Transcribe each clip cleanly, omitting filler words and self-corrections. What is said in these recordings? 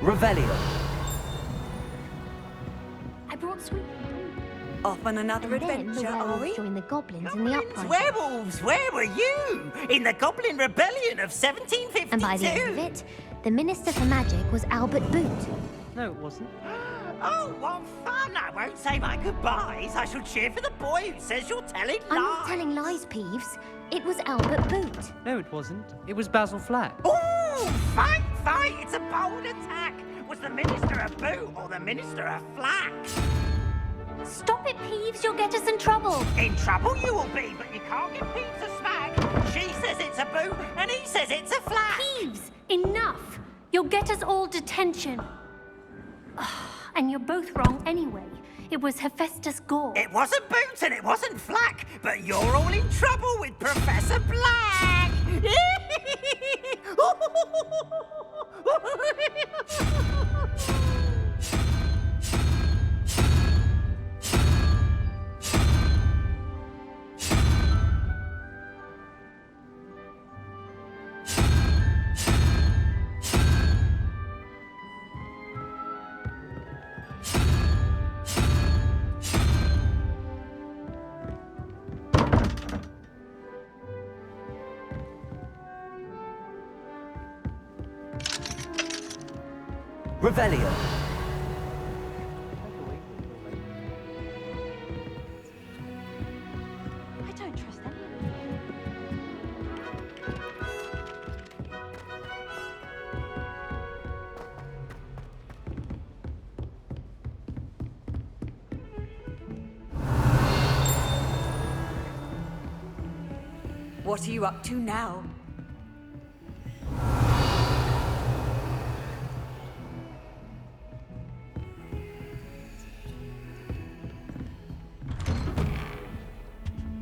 Revelio. I brought sweet. Off on another And then the adventure, are werewolves we? joined the goblins in the uprising. Werewolves, where were you? In the Goblin Rebellion of 1752? And by the end of it, the Minister for Magic was Albert Boot. No, it wasn't. Oh, what fun! I won't say my goodbyes. I shall cheer for the boy who says you're telling lies. I'm not telling lies, Peeves. It was Albert Boot. No, it wasn't. It was Basil Flack. Oh, fight, fight! It's a bold attack. Was the Minister a boot or the Minister a flack? Stop it, Peeves. You'll get us in trouble. In trouble you will be, but you can't give Peeves a smack. She says it's a boot, and he says it's a flack. Peeves, enough. You'll get us all detention. And you're both wrong anyway. It was Hephaestus Gore. It wasn't boot and it wasn't flack, but you're all in trouble with Professor Black. Revelio. I don't trust them. What are you up to now?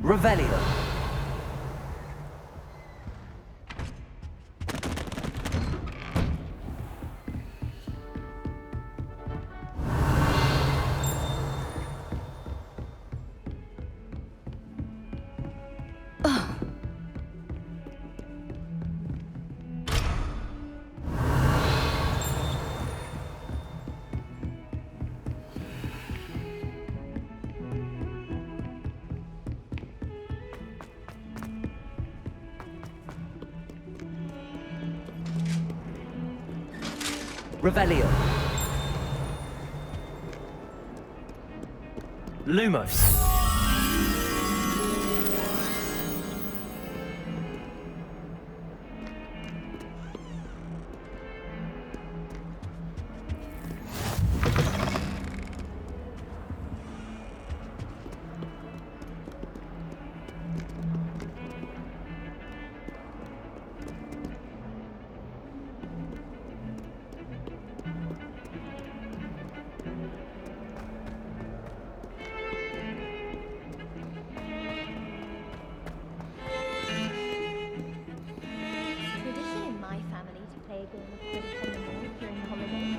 Revelio. Revelio. Lumos. Tradition in my family to play a game of Quidditch on the moor during the holidays.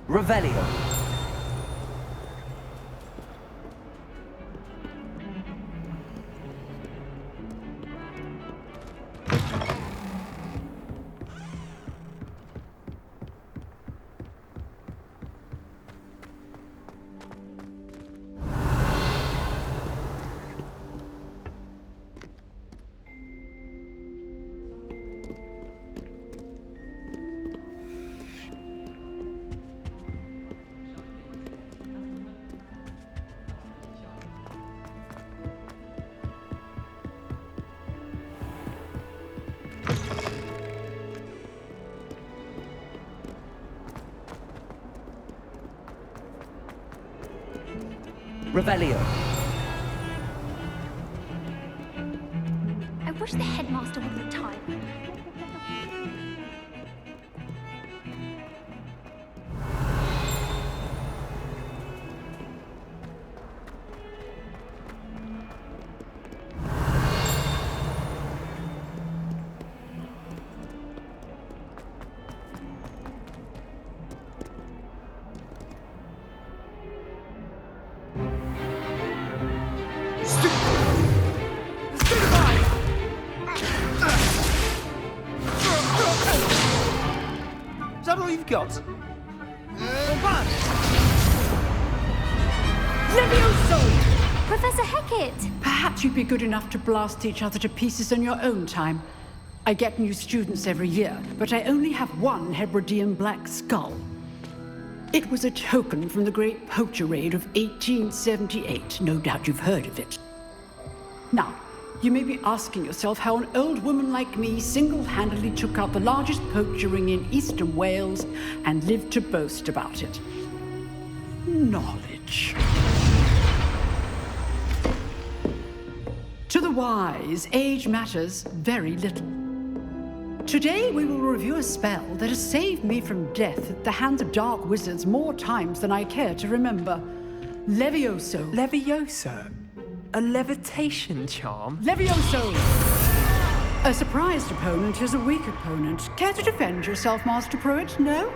Revelio. Revelio. I wish the headmaster would retire. Is that all you've got? Professor Hecat! Perhaps you'd be good enough to blast each other to pieces in your own time. I get new students every year, but I only have one Hebridean black skull. It was a token from the Great Poacher Raid of 1878. No doubt you've heard of it. Now, you may be asking yourself how an old woman like me single-handedly took out the largest poacher ring in eastern Wales and lived to boast about it. Knowledge. To the wise, age matters very little. Today we will review a spell that has saved me from death at the hands of dark wizards more times than I care to remember. Levioso. Levioso? A levitation charm? Levioso! A surprised opponent is a weak opponent. Care to defend yourself, Master Pruitt? No?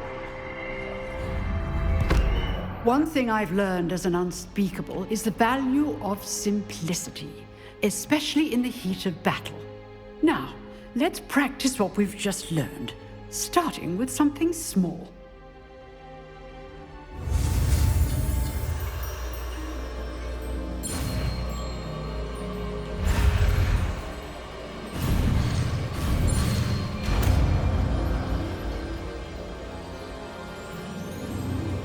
One thing I've learned as an unspeakable is the value of simplicity, especially in the heat of battle. Now, let's practice what we've just learned, starting with something small.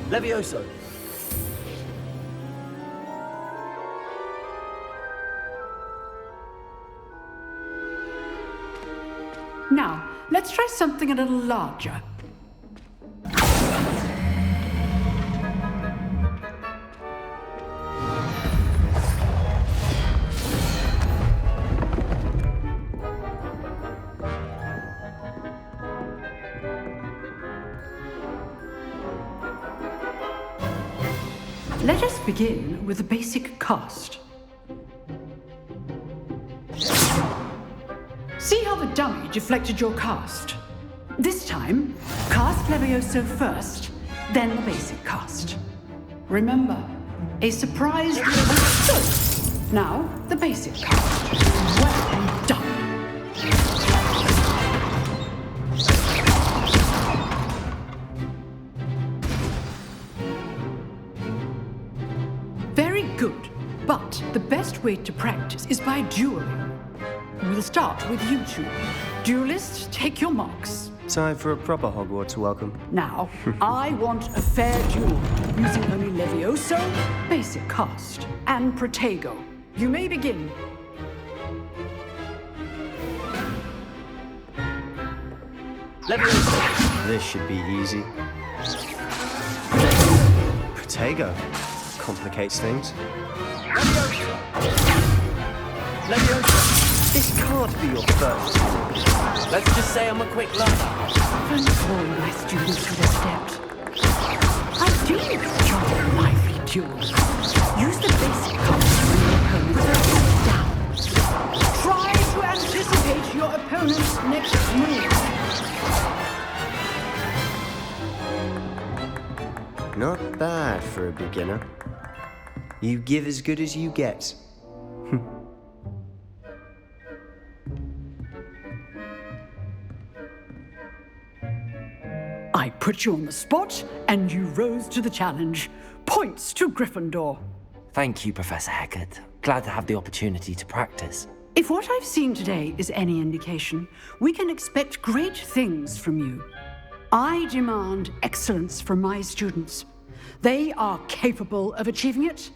Levioso. Now, let's try something a little larger. Let us begin with the basic cast. See how the dummy deflected your cast? This time, cast Levioso first, then the basic cast. Remember, a surprise... Now, the basic cast. Well done. Very good, but the best way to practice is by dueling. We'll start with you two. Duelists, take your marks. Time for a proper Hogwarts welcome. Now, I want a fair duel, using only Levioso, basic cast, and Protego. You may begin. Levioso. This should be easy. Protego. Complicates things. Levioso. This can't be your first. Let's just say I'm a quick learner. Control my students to the steps. I do enjoy lively duels. Use the basic cast when your opponents are down. Try to anticipate your opponent's next move. Not bad for a beginner. You give as good as you get. I put you on the spot, and you rose to the challenge. Points to Gryffindor. Thank you, Professor Hecat. Glad to have the opportunity to practice. If what I've seen today is any indication, we can expect great things from you. I demand excellence from my students. They are capable of achieving it,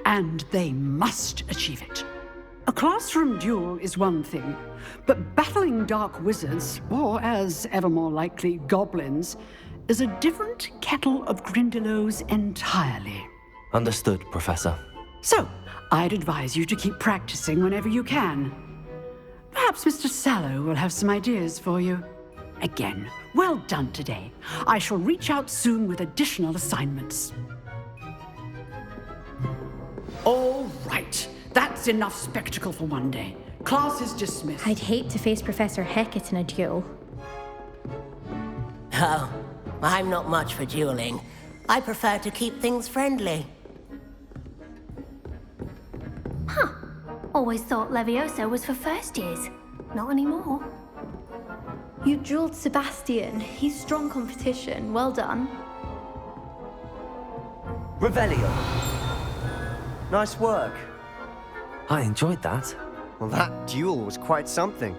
and they must achieve it. A classroom duel is one thing, but battling dark wizards, or as ever more likely, goblins, is a different kettle of Grindylows entirely. Understood, Professor. So, I'd advise you to keep practicing whenever you can. Perhaps Mr. Sallow will have some ideas for you. Again, well done today. I shall reach out soon with additional assignments. All right. That's enough spectacle for one day. Class is dismissed. I'd hate to face Professor Hecat in a duel. Oh, I'm not much for dueling. I prefer to keep things friendly. Always thought Levioso was for first years. Not anymore. You drilled Sebastian. He's strong competition. Well done. Revelio. Nice work. I enjoyed that. Well, that duel was quite something.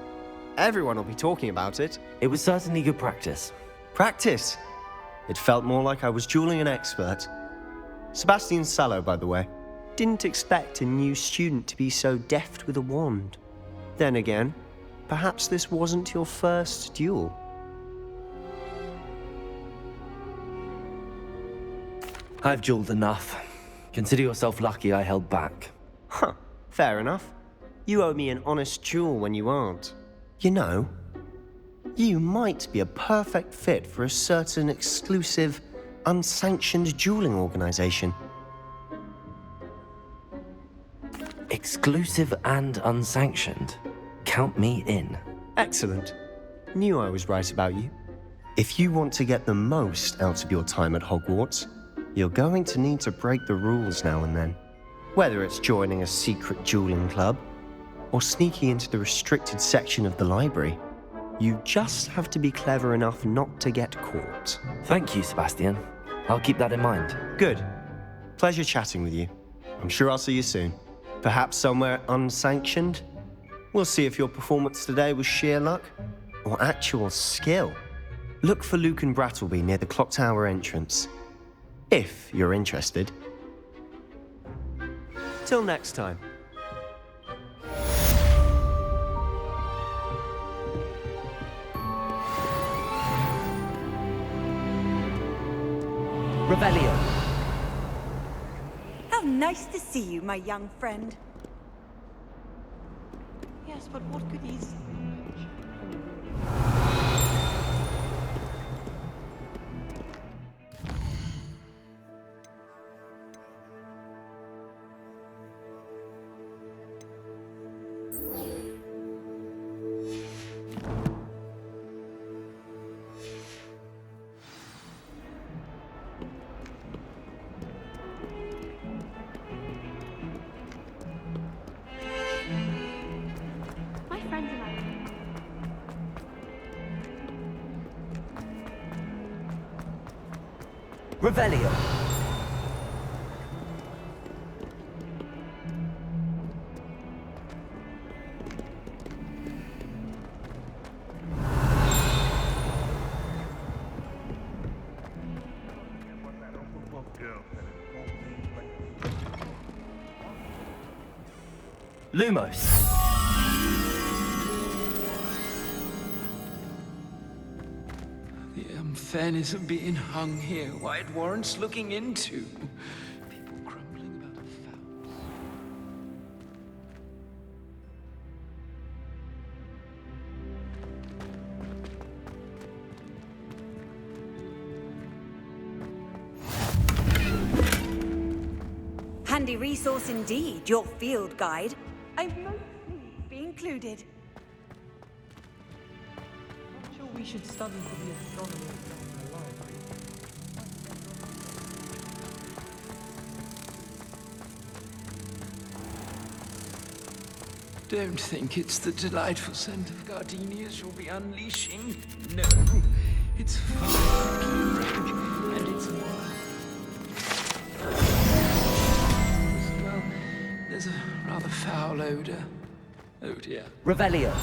Everyone will be talking about it. It was certainly good practice. Practice. It felt more like I was dueling an expert. Sebastian Sallow, by the way. Didn't expect a new student to be so deft with a wand. Then again, perhaps this wasn't your first duel. I've dueled enough. Consider yourself lucky I held back. Huh, fair enough. You owe me an honest duel when you aren't. You know, you might be a perfect fit for a certain exclusive, unsanctioned dueling organization. Exclusive and unsanctioned. Count me in. Excellent. Knew I was right about you. If you want to get the most out of your time at Hogwarts, you're going to need to break the rules now and then. Whether it's joining a secret dueling club, or sneaking into the restricted section of the library, you just have to be clever enough not to get caught. Thank you, Sebastian. I'll keep that in mind. Good. Pleasure chatting with you. I'm sure I'll see you soon. Perhaps somewhere unsanctioned? We'll see if your performance today was sheer luck or actual skill. Look for Luke and Brattleby near the clock tower entrance, if you're interested. Till next time. Revelio. How nice to see you, my young friend. Yes, but what good is... My friends and I. Revelio. Lumos. The unfairness of being hung here, why it warrants looking into. People grumbling about a foul. Handy resource indeed, your field guide. I'm most pleased to be included. Not sure we should study for the astronomy exam in the library. Don't think it's the delightful scent of gardenias you'll be unleashing. No, it's fine, rank, and it's well, there's a rather foul odor. Oh dear. Revelio.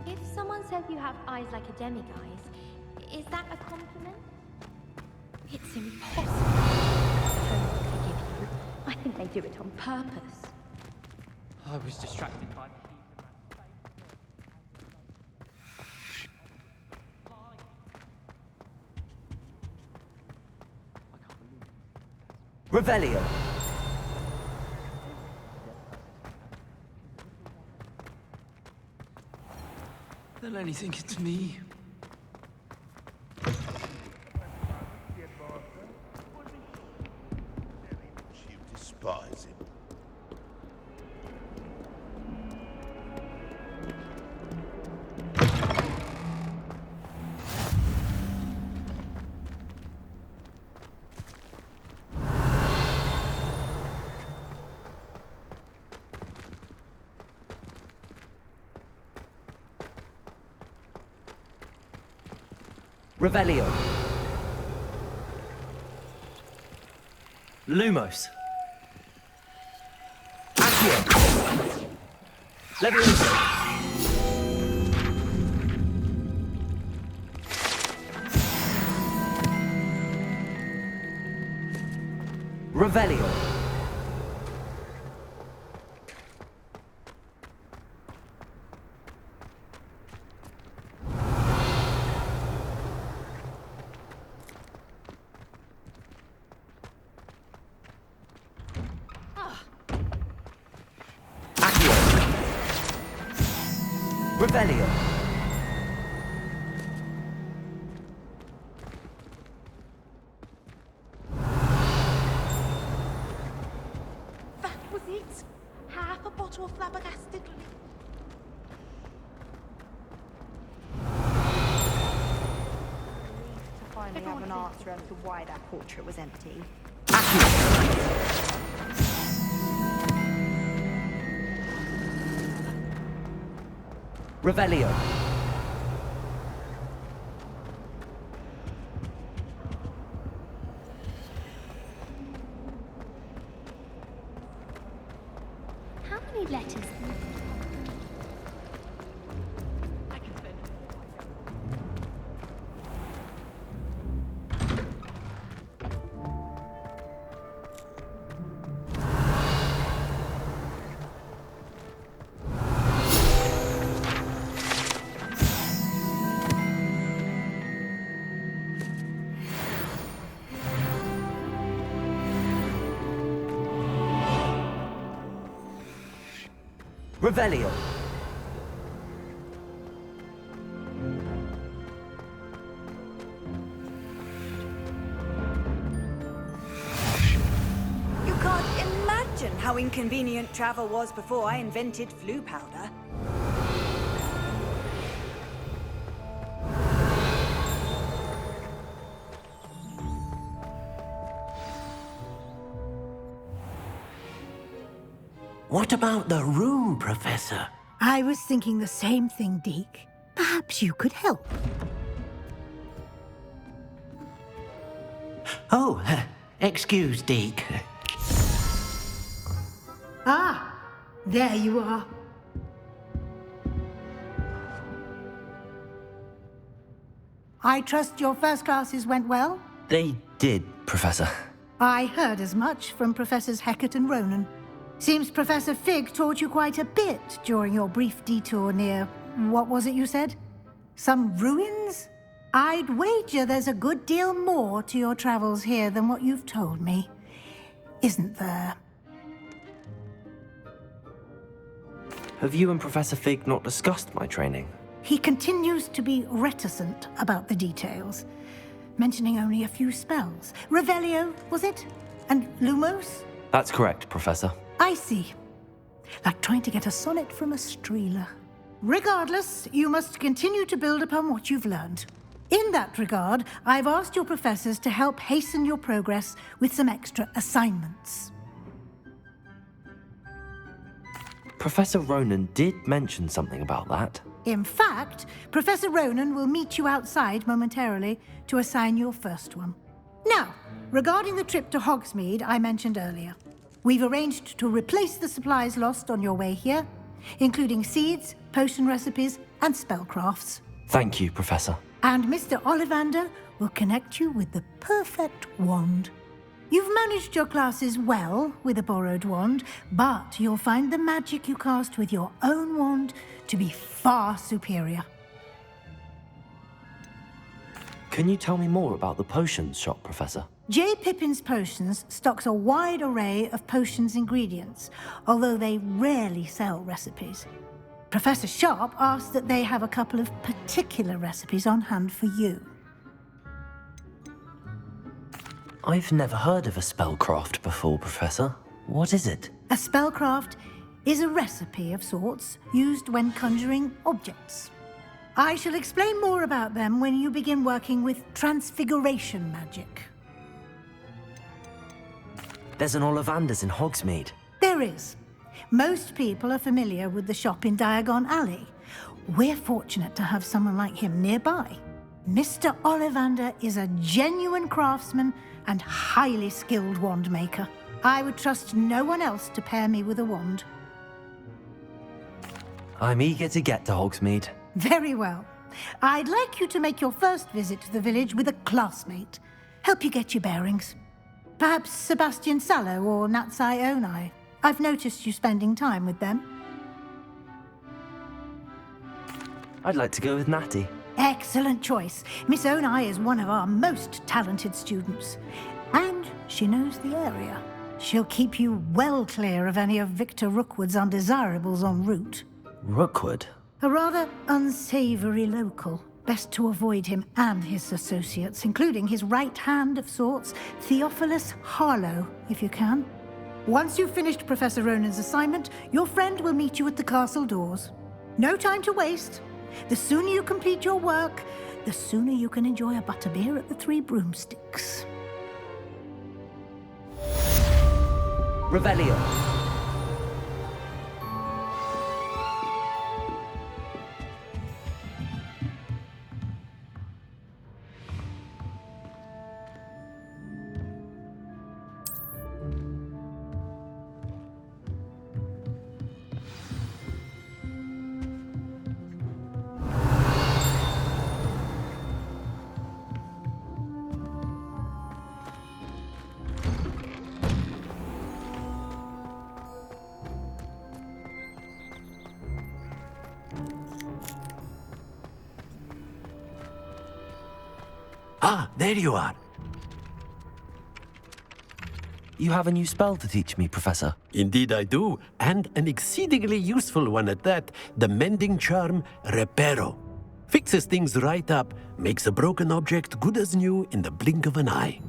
If someone says you have eyes like a demiguise, is that a compliment? It's impossible. The homework they give you. I think they do it on purpose. I was distracted by the Revelio. They'll only think it's me. You despise him. Revelio. Lumos. Accio. Leviosa. Revelio. Revelio. That was it. Half a bottle of flabbergasted. To finally have an answer as to why that portrait was empty. Revelio. How many letters? Revelio. You can't imagine how inconvenient travel was before I invented flu powder. What about the room, Professor? I was thinking the same thing, Deke. Perhaps you could help. Oh, excuse, Deke. Ah, there you are. I trust your first classes went well? They did, Professor. I heard as much from Professors Hecat and Ronan. Seems Professor Fig taught you quite a bit during your brief detour near... what was it you said? Some ruins? I'd wager there's a good deal more to your travels here than what you've told me. Isn't there? Have you and Professor Fig not discussed my training? He continues to be reticent about the details, mentioning only a few spells. Revelio, was it? And Lumos? That's correct, Professor. I see. Like trying to get a sonnet from a streeler. Regardless, you must continue to build upon what you've learned. In that regard, I've asked your professors to help hasten your progress with some extra assignments. Professor Ronan did mention something about that. In fact, Professor Ronan will meet you outside momentarily to assign your first one. Now, regarding the trip to Hogsmeade I mentioned earlier, we've arranged to replace the supplies lost on your way here, including seeds, potion recipes, and spellcrafts. Thank you, Professor. And Mr. Ollivander will connect you with the perfect wand. You've managed your classes well with a borrowed wand, but you'll find the magic you cast with your own wand to be far superior. Can you tell me more about the potions shop, Professor? J. Pippin's Potions stocks a wide array of potions ingredients, although they rarely sell recipes. Professor Sharp asked that they have a couple of particular recipes on hand for you. I've never heard of a spellcraft before, Professor. What is it? A spellcraft is a recipe of sorts used when conjuring objects. I shall explain more about them when you begin working with transfiguration magic. There's an Ollivander's in Hogsmeade. There is. Most people are familiar with the shop in Diagon Alley. We're fortunate to have someone like him nearby. Mr. Ollivander is a genuine craftsman and highly skilled wand maker. I would trust no one else to pair me with a wand. I'm eager to get to Hogsmeade. Very well. I'd like you to make your first visit to the village with a classmate. Help you get your bearings. Perhaps Sebastian Sallow or Natsai Onai. I've noticed you spending time with them. I'd like to go with Natty. Excellent choice. Miss Onai is one of our most talented students. And she knows the area. She'll keep you well clear of any of Victor Rookwood's undesirables en route. Rookwood? A rather unsavory local. Best to avoid him and his associates, including his right hand of sorts, Theophilus Harlow, if you can. Once you've finished Professor Ronan's assignment, your friend will meet you at the castle doors. No time to waste. The sooner you complete your work, the sooner you can enjoy a butterbeer at the Three Broomsticks. Revelio. Ah, there you are. You have a new spell to teach me, Professor. Indeed I do, and an exceedingly useful one at that. The mending charm, Reparo. Fixes things right up, makes a broken object good as new in the blink of an eye.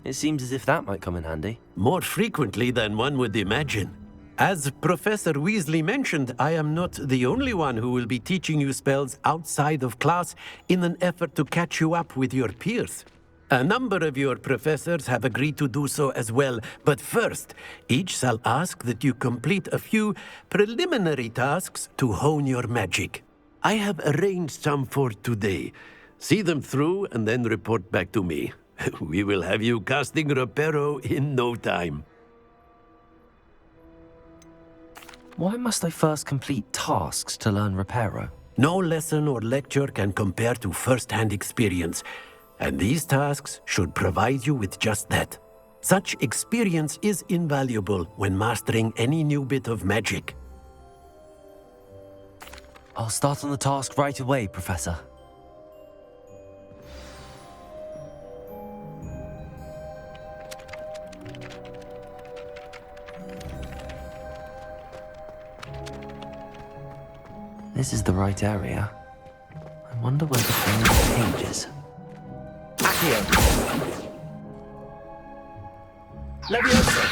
It seems as if that might come in handy. More frequently than one would imagine. As Professor Weasley mentioned, I am not the only one who will be teaching you spells outside of class in an effort to catch you up with your peers. A number of your professors have agreed to do so as well, but first, each shall ask that you complete a few preliminary tasks to hone your magic. I have arranged some for today. See them through and then report back to me. We will have you casting Reparo in no time. Why must I first complete tasks to learn Reparo? No lesson or lecture can compare to first-hand experience, and these tasks should provide you with just that. Such experience is invaluable when mastering any new bit of magic. I'll start on the task right away, Professor. This is the right area. I wonder where the famous page is. Accio! Leviosa!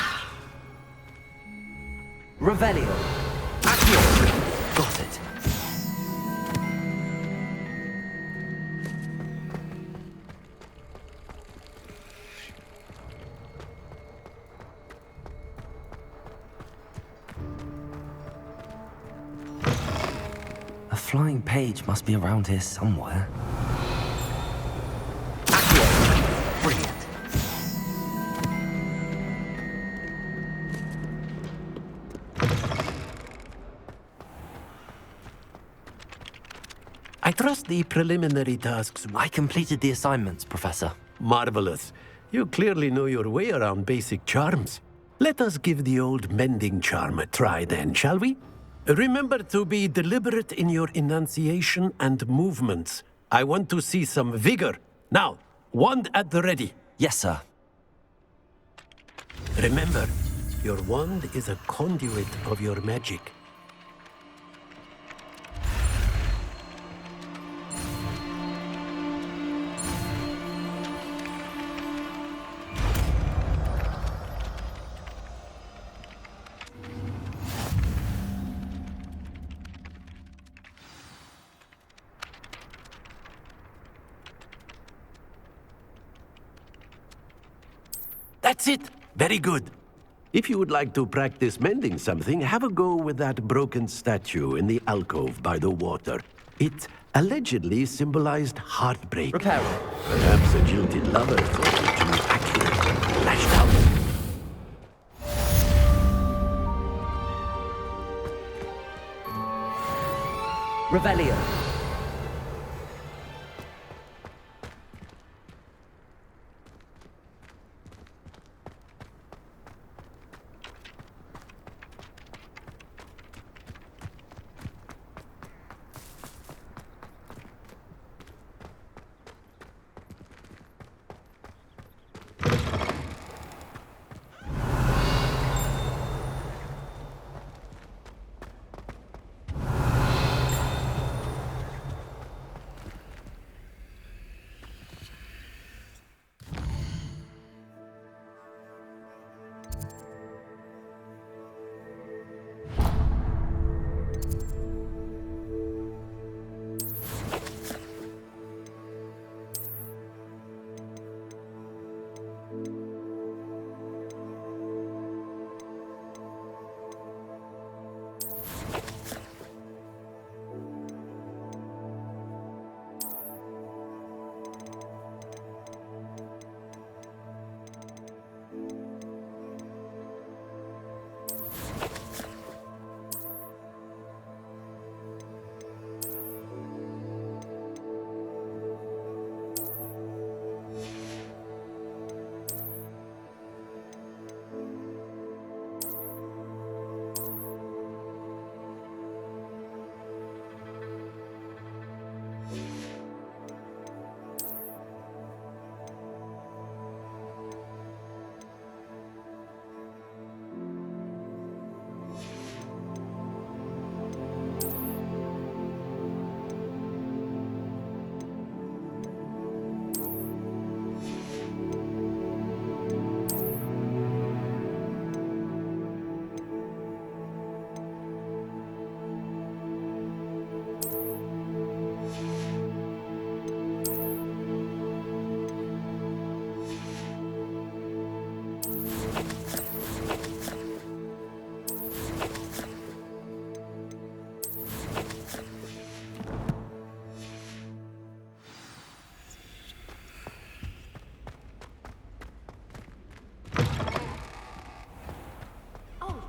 Revelio! Accio! Got it. A flying page must be around here somewhere. Accio! Brilliant. I trust the preliminary tasks. I completed the assignments, Professor. Marvelous. you clearly know your way around basic charms. Let us give the old mending charm a try then, shall we? Remember to be deliberate in your enunciation and movements. I want to see some vigor. Now, wand at the ready. Yes, sir. Remember, your wand is a conduit of your magic. That's it! Very good. If you would like to practice mending something, have a go with that broken statue in the alcove by the water. It allegedly symbolized heartbreak. Repair it. Perhaps a jilted lover thought it too accurate. Lashed out. Revelio.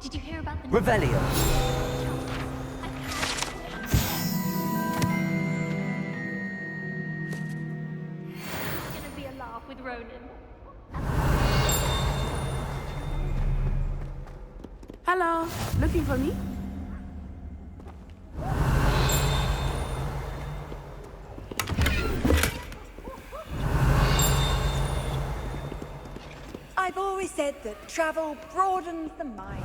Did you hear about the... Revelio. It's gonna be a laugh with Ronan. Hello, looking for me? I've always said that travel broadens the mind.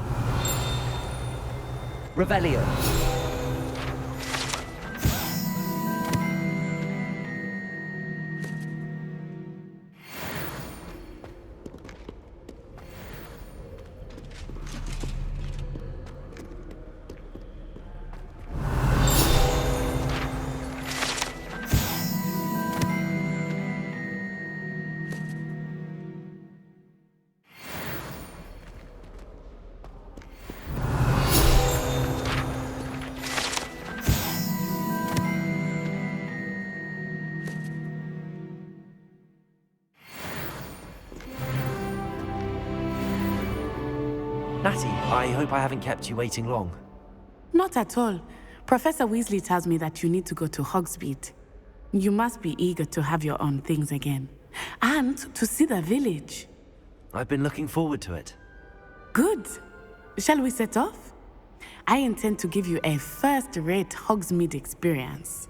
Revelio. Natty, I hope I haven't kept you waiting long. Not at all. Professor Weasley tells me that you need to go to Hogsmeade. You must be eager to have your own things again. And to see the village. I've been looking forward to it. Good. Shall we set off? I intend to give you a first-rate Hogsmeade experience.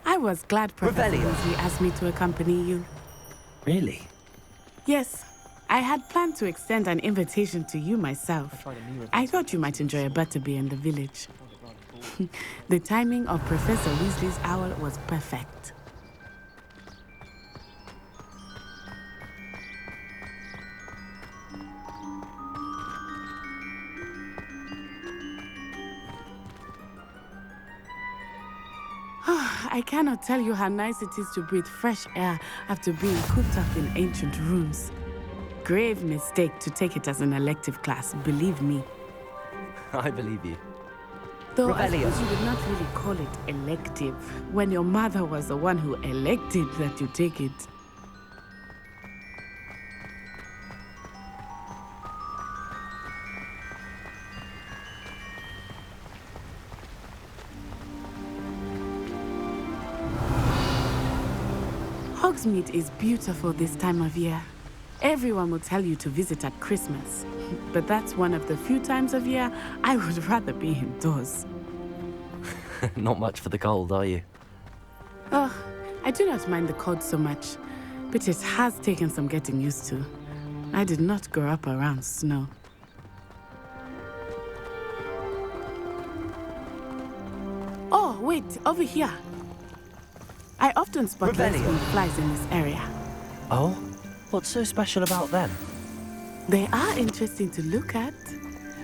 I was glad Professor Weasley asked me to accompany you. Really? Yes, I had planned to extend an invitation to you myself. I thought you might enjoy a butterbeer in the village. The timing of Professor Weasley's owl was perfect. I cannot tell you how nice it is to breathe fresh air after being cooped up in ancient rooms. Grave mistake to take it as an elective class, believe me. I believe you. Though I suppose you would not really call it elective when your mother was the one who elected that you take it. Hogsmeade is beautiful this time of year. Everyone will tell you to visit at Christmas, but that's one of the few times of year I would rather be indoors. Not much for the cold, are you? Oh, I do not mind the cold so much, but it has taken some getting used to. I did not grow up around snow. Oh, wait, over here. I often spot lacewing flies in this area. Oh? What's so special about them? They are interesting to look at,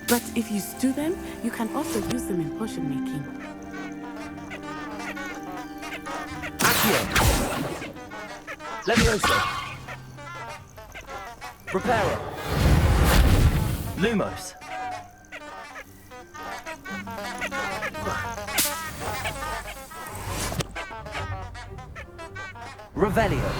but if you stew them, you can also use them in potion making. Accio! Levioso! Reparo! Lumos! Revelio!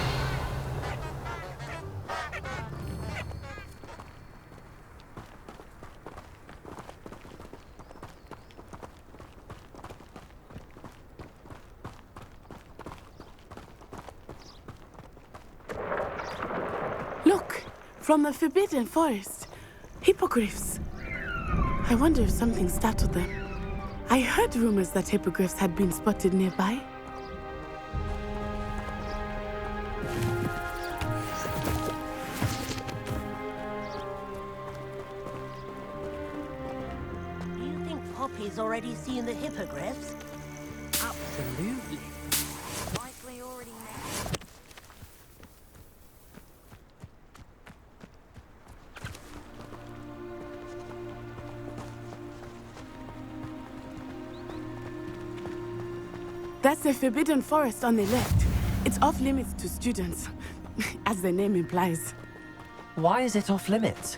Look! From the Forbidden Forest. Hippogriffs. I wonder if something startled them. I heard rumors that hippogriffs had been spotted nearby. Poppy's already seen the hippogriffs? Absolutely. Likely already met. That's the Forbidden Forest on the left. It's off limits to students, as the name implies. Why is it off limits?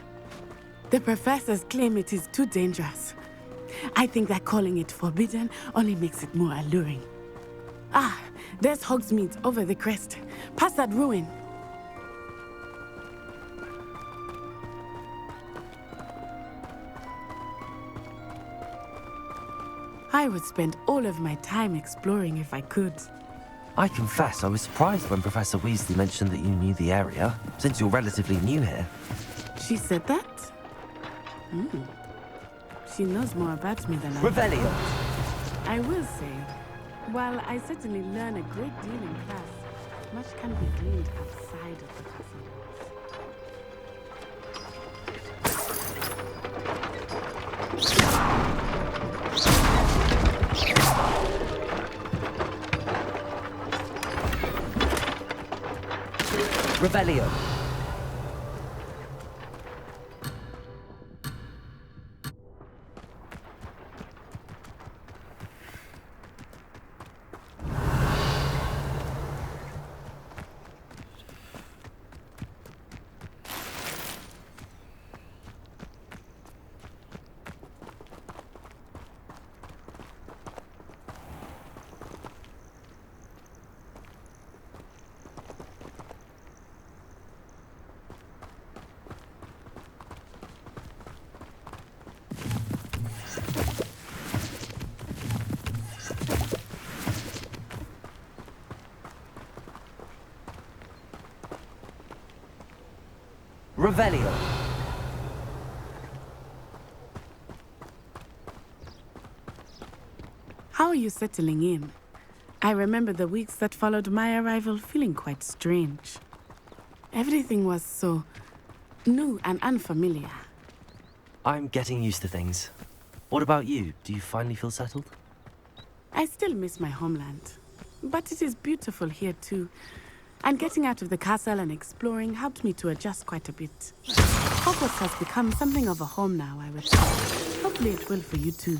The professors claim it is too dangerous. I think that calling it forbidden only makes it more alluring. Ah, there's Hogsmeade over the crest. Past that ruin. I would spend all of my time exploring if I could. I confess I was surprised when Professor Weasley mentioned that you knew the area, since you're relatively new here. She said that? She knows more about me than I Revelio! I will say, while I certainly learn a great deal in class, much can be gleaned outside of the castle walls. Revelio! Revelio. How are you settling in? I remember the weeks that followed my arrival feeling quite strange. Everything was so new and unfamiliar. I'm getting used to things. What about you? Do you finally feel settled? I still miss my homeland, but it is beautiful here too. And getting out of the castle and exploring helped me to adjust quite a bit. Hogwarts has become something of a home now, I would say. Hopefully it will for you too.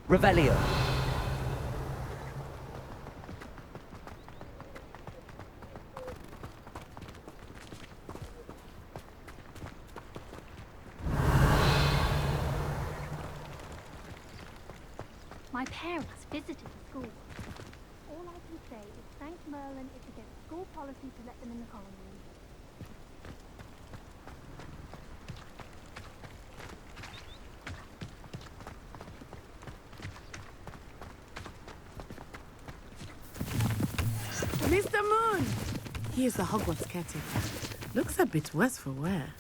Revelio. My parents visited the school. All I can say is thank Merlin it's against school policy to let them in the colony. Mr. Moon! He is the Hogwarts caretaker. Looks a bit worse for wear.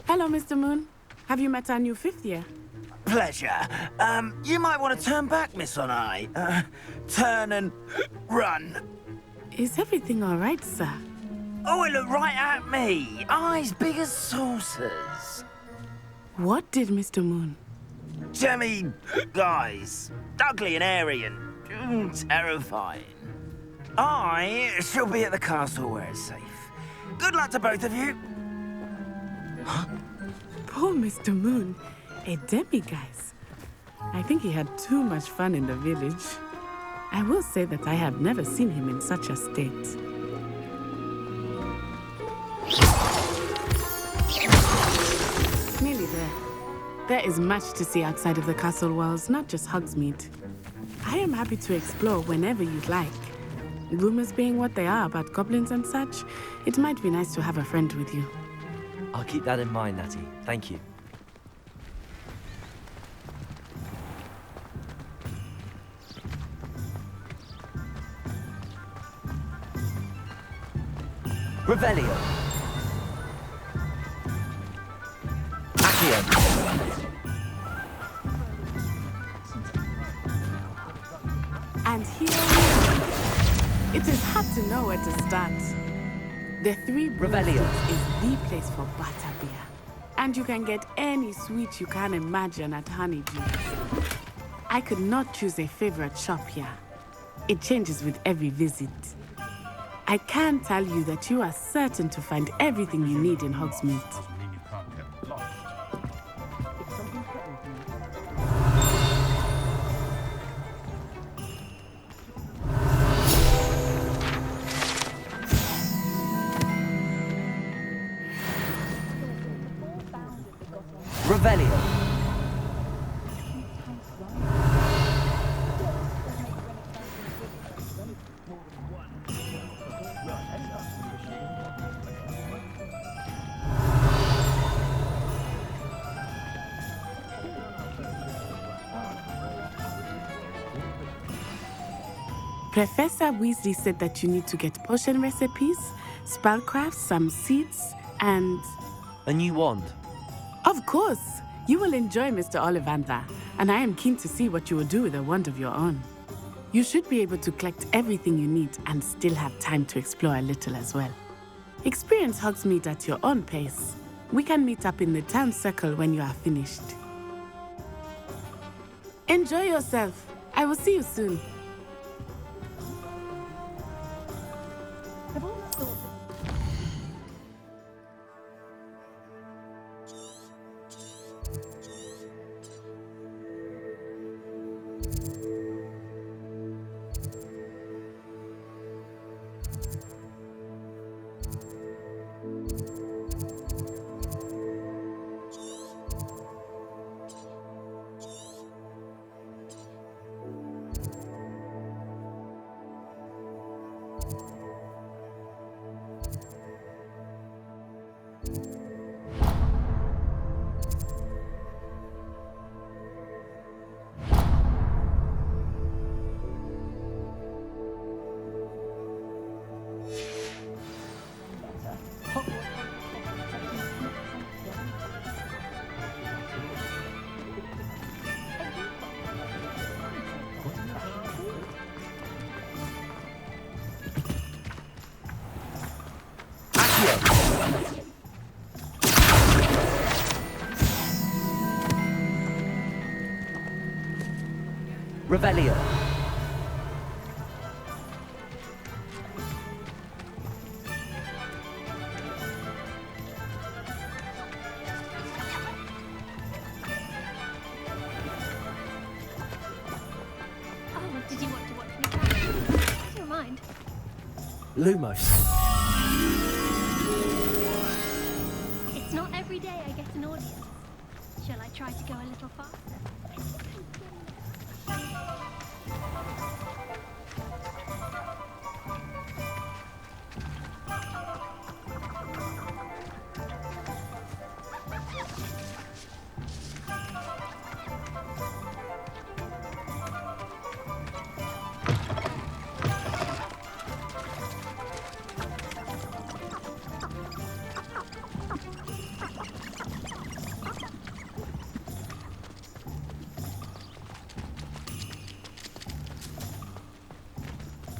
Hello, Mr. Moon. Have you met our new 5th year? Pleasure. You might want to turn back, Miss On-Eye. Turn and run. Is everything all right, sir? Oh, it looked right at me. Eyes big as saucers. What did Mr. Moon? Jemmy guys. Ugly and airy and terrifying. I shall be at the castle where it's safe. Good luck to both of you. Poor Mr. Moon. A demiguise. I think he had too much fun in the village. I will say that I have never seen him in such a state. Nearly there. There is much to see outside of the castle walls, not just Hogsmeade. I am happy to explore whenever you'd like. Rumors being what they are about goblins and such, it might be nice to have a friend with you. I'll keep that in mind, Natty. Thank you. Revelio. Accio. And here it is hard to know where to start. The Three Revelio is the place for butterbeer. And you can get any sweet you can imagine at Honeydew. I could not choose a favorite shop here. It changes with every visit. I can tell you that you are certain to find everything you need in Hogsmeade. Revelio. Professor Weasley said that you need to get potion recipes, spellcrafts, some seeds, and... A new wand. Of course! You will enjoy Mr. Ollivander, and I am keen to see what you will do with a wand of your own. You should be able to collect everything you need and still have time to explore a little as well. Experience Hogsmeade at your own pace. We can meet up in the town circle when you are finished. Enjoy yourself. I will see you soon. Revelio. Oh, did you want to watch me try? I don't mind. Lumos. It's not every day I get an audience. Shall I try to go a little faster?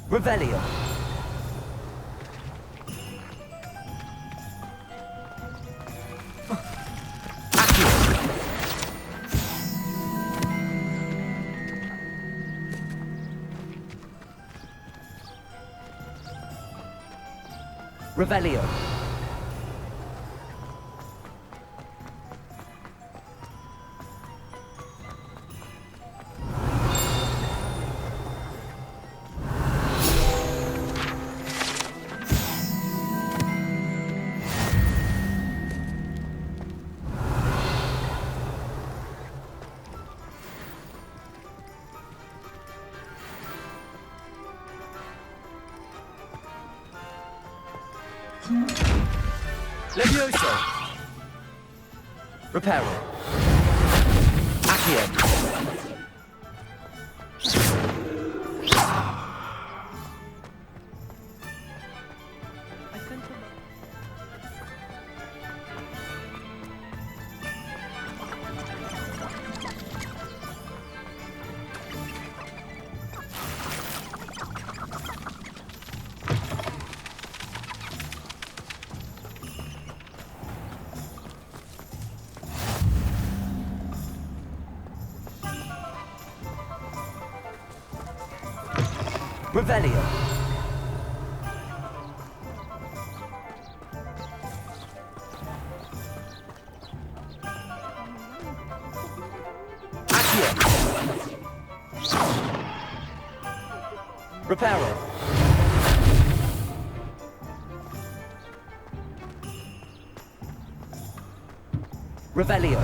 Revelio. Revelio. Levioso. Reparo. Accio. Revelio. Accio. Reparo. Revelio.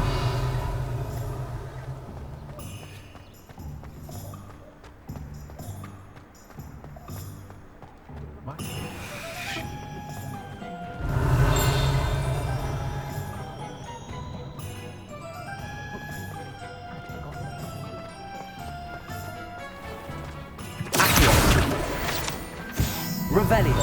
Revelio.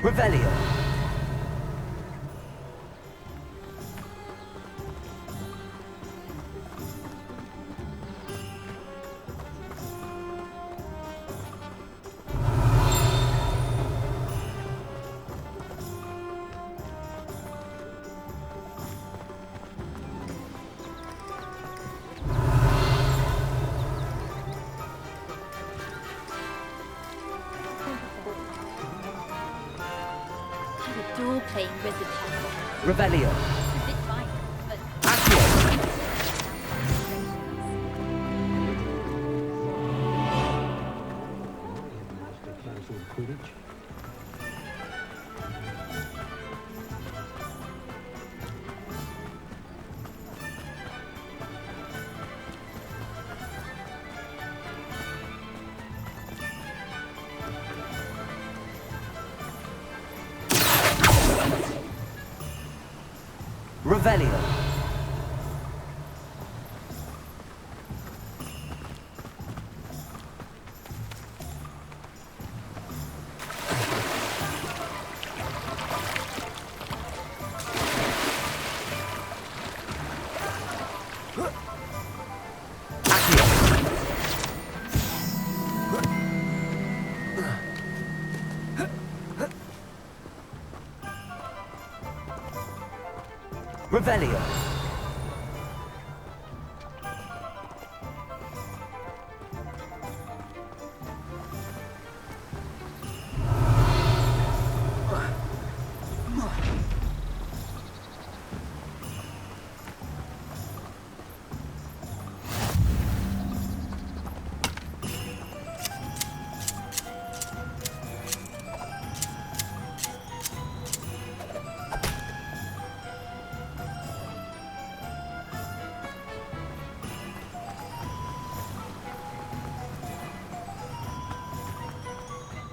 Revelio. Dual playing wizard chess. Revelio. It's a bit violent, but Accio. Revelio. Revelio.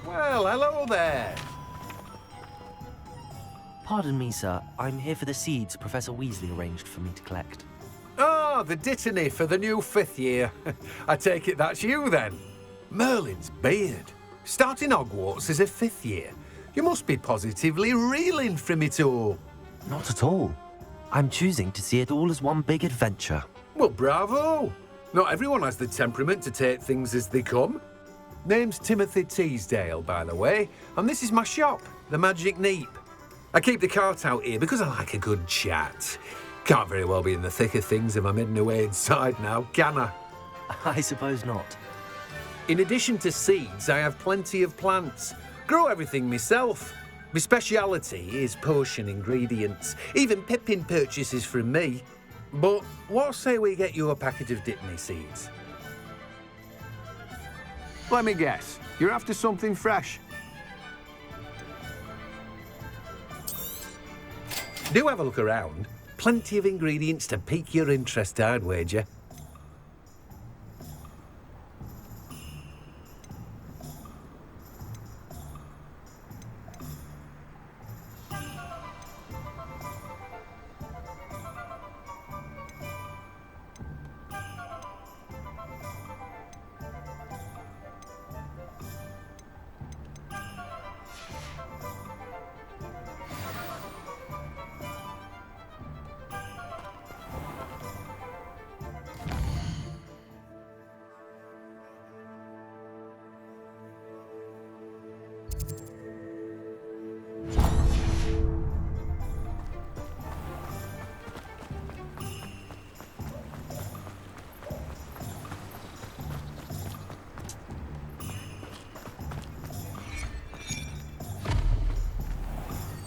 Well, hello there. Pardon me, sir. I'm here for the seeds Professor Weasley arranged for me to collect. Oh, the dittany for the new 5th year. I take it that's you then. Merlin's beard. Starting Hogwarts as a 5th year. You must be positively reeling from it all. Not at all. I'm choosing to see it all as one big adventure. Well, bravo. Not everyone has the temperament to take things as they come. Name's Timothy Teasdale, by the way, and this is my shop, the Magic Neep. I keep the cart out here because I like a good chat. Can't very well be in the thick of things if I'm hidden away inside now, can I? I suppose not. In addition to seeds, I have plenty of plants. Grow everything myself. My speciality is potion ingredients. Even Pippin purchases from me. But what say we get you a packet of Dittany seeds? Let me guess. You're after something fresh. Do have a look around. Plenty of ingredients to pique your interest, I'd wager.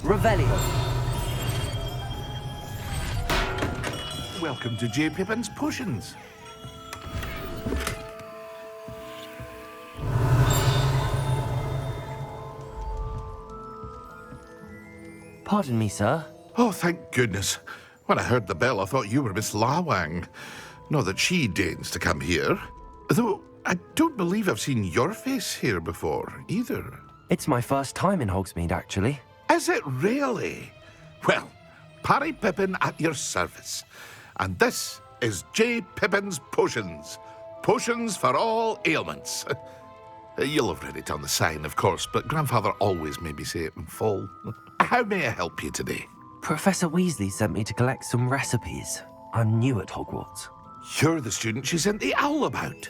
Revelio. Welcome to J. Pippin's Potions. Pardon me, sir. Oh, thank goodness. When I heard the bell, I thought you were Miss Lawang. Not that she deigns to come here. Though I don't believe I've seen your face here before, either. It's my first time in Hogsmeade, actually. Is it really? Well, Parry Pippin at your service. And this is J. Pippin's Potions. Potions for all ailments. You'll have read it on the sign, of course, but Grandfather always made me say it in full. How may I help you today? Professor Weasley sent me to collect some recipes. I'm new at Hogwarts. You're the student she sent the owl about.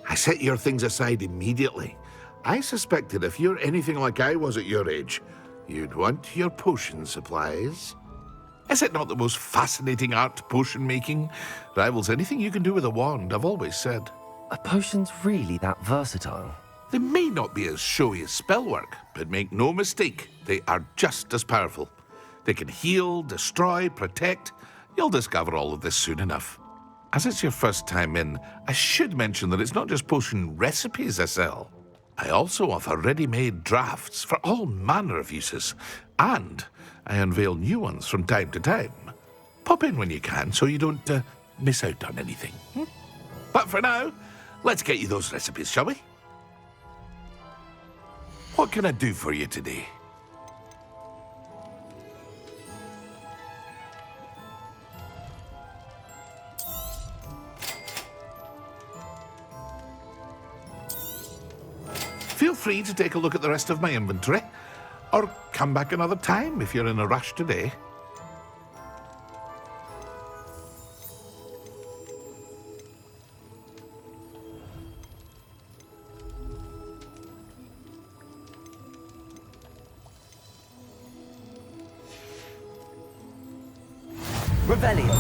I set your things aside immediately. I suspected if you're anything like I was at your age, you'd want your potion supplies. Is it not the most fascinating art, potion making? Rivals anything you can do with a wand, I've always said. Are potions really that versatile? They may not be as showy as spellwork, but make no mistake, they are just as powerful. They can heal, destroy, protect. You'll discover all of this soon enough. As it's your first time in, I should mention that it's not just potion recipes I sell. I also offer ready-made drafts for all manner of uses, and I unveil new ones from time to time. Pop in when you can so you don't miss out on anything. But for now, let's get you those recipes, shall we? What can I do for you today? Feel free to take a look at the rest of my inventory, or come back another time if you're in a rush today. Revelio.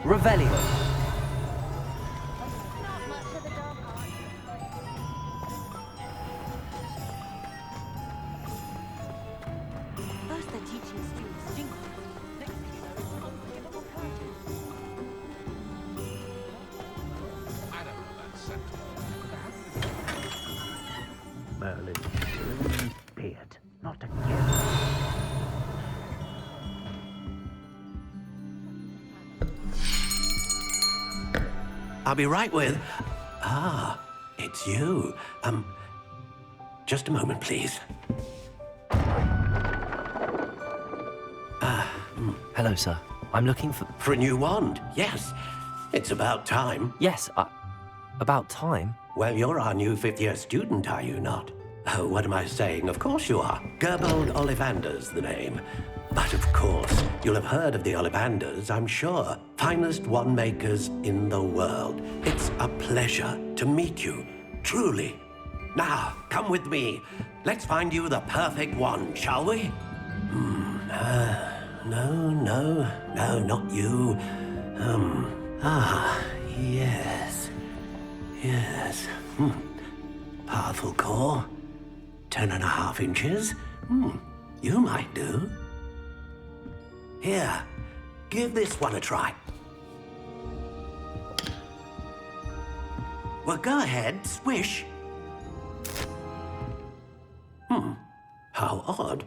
Revelio. First they're teaching students jingle. Next thing you know, it's unforgivable curtains. I don't know that sentiment. Merlin, beard, not again. I'll be right with... Ah, it's you. Just a moment, please. Hello, sir. I'm looking for... For a new wand, yes. It's about time. Yes, about time? Well, you're our new fifth-year student, are you not? Oh, what am I saying? Of course you are. Gerbold Ollivander's the name. But of course, you'll have heard of the Ollivanders, I'm sure. Finest wand makers in the world. It's a pleasure to meet you, truly. Now, come with me. Let's find you the perfect wand, shall we? No, not you. Yes. Powerful core. 10.5 inches. You might do. Here, give this one a try. Well, go ahead, swish. How odd.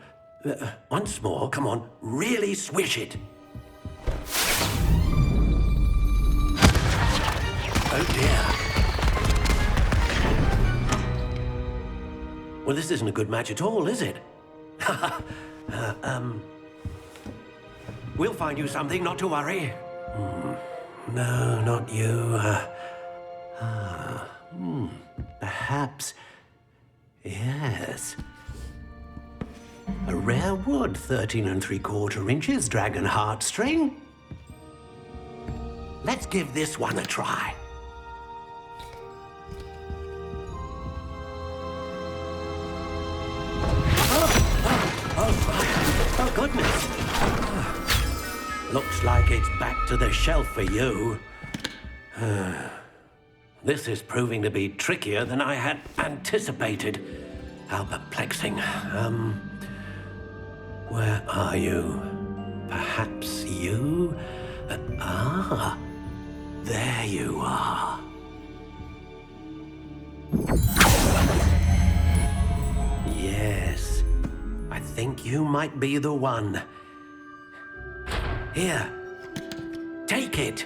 Once more, come on, really swish it. Oh dear. Well, this isn't a good match at all, is it? We'll find you something, not to worry. No, not you. Perhaps. Yes. A rare wood, 13 3/4 inches, dragon heartstring. Let's give this one a try. Oh, goodness. Looks like it's back to the shelf for you. This is proving to be trickier than I had anticipated. How perplexing. Where are you? Perhaps you? There you are. Yes, I think you might be the one. Here, take it.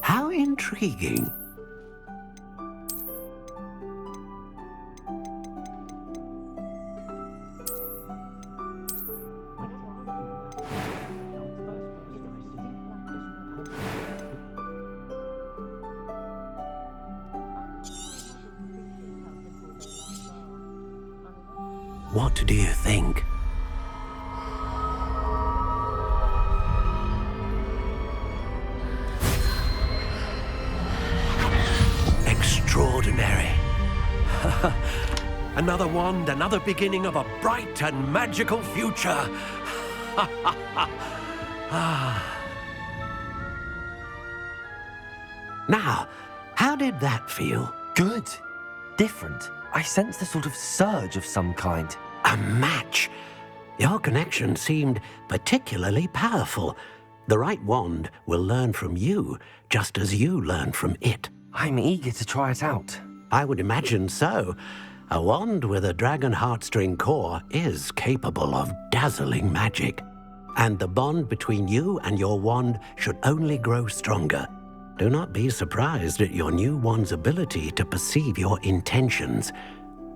How intriguing. What do you think? Extraordinary. Another wand, another beginning of a bright and magical future. Now, how did that feel? Good. Different. I sensed a sort of surge of some kind. A match. Your connection seemed particularly powerful. The right wand will learn from you, just as you learn from it. I'm eager to try it out. I would imagine so. A wand with a dragon heartstring core is capable of dazzling magic. And the bond between you and your wand should only grow stronger. Do not be surprised at your new wand's ability to perceive your intentions,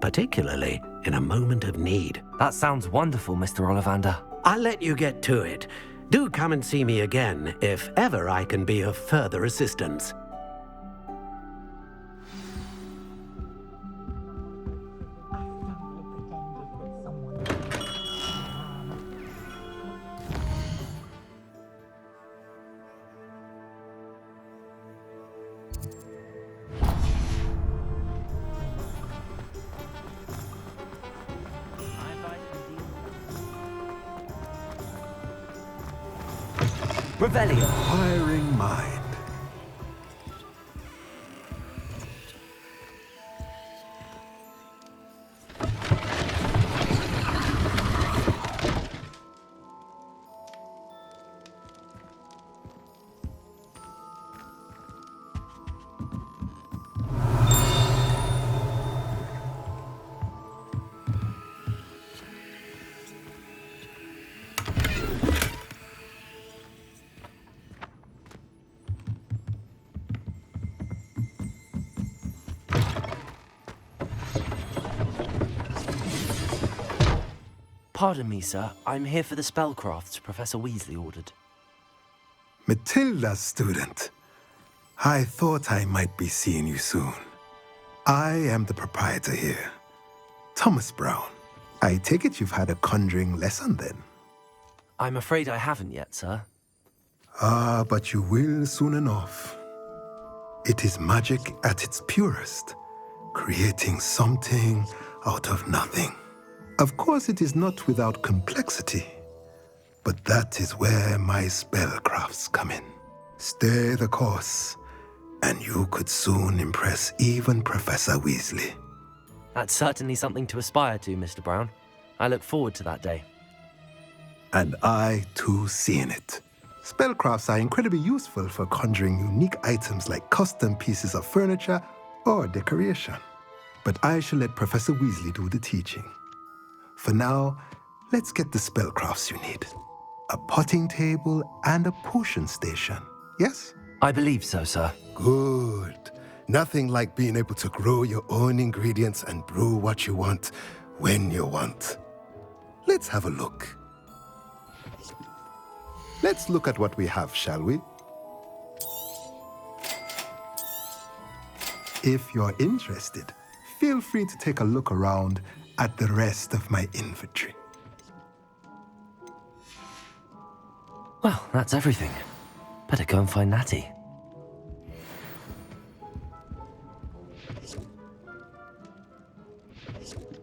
particularly in a moment of need. That sounds wonderful, Mr. Ollivander. I'll let you get to it. Do come and see me again if ever I can be of further assistance. Revelio. Hiring mind. Pardon me, sir. I'm here for the spellcrafts Professor Weasley ordered. Matilda's student. I thought I might be seeing you soon. I am the proprietor here, Thomas Brown. I take it you've had a conjuring lesson then? I'm afraid I haven't yet, sir. Ah, but you will soon enough. It is magic at its purest, creating something out of nothing. Of course, it is not without complexity, but that is where my spellcrafts come in. Stay the course, and you could soon impress even Professor Weasley. That's certainly something to aspire to, Mr. Brown. I look forward to that day. And I, too, seeing it. Spellcrafts are incredibly useful for conjuring unique items like custom pieces of furniture or decoration. But I shall let Professor Weasley do the teaching. For now, let's get the spellcrafts you need. A potting table and a potion station, yes? I believe so, sir. Good. Nothing like being able to grow your own ingredients and brew what you want when you want. Let's have a look. Let's look at what we have, shall we? If you're interested, feel free to take a look around at the rest of my inventory. Well, that's everything. Better go and find Natty.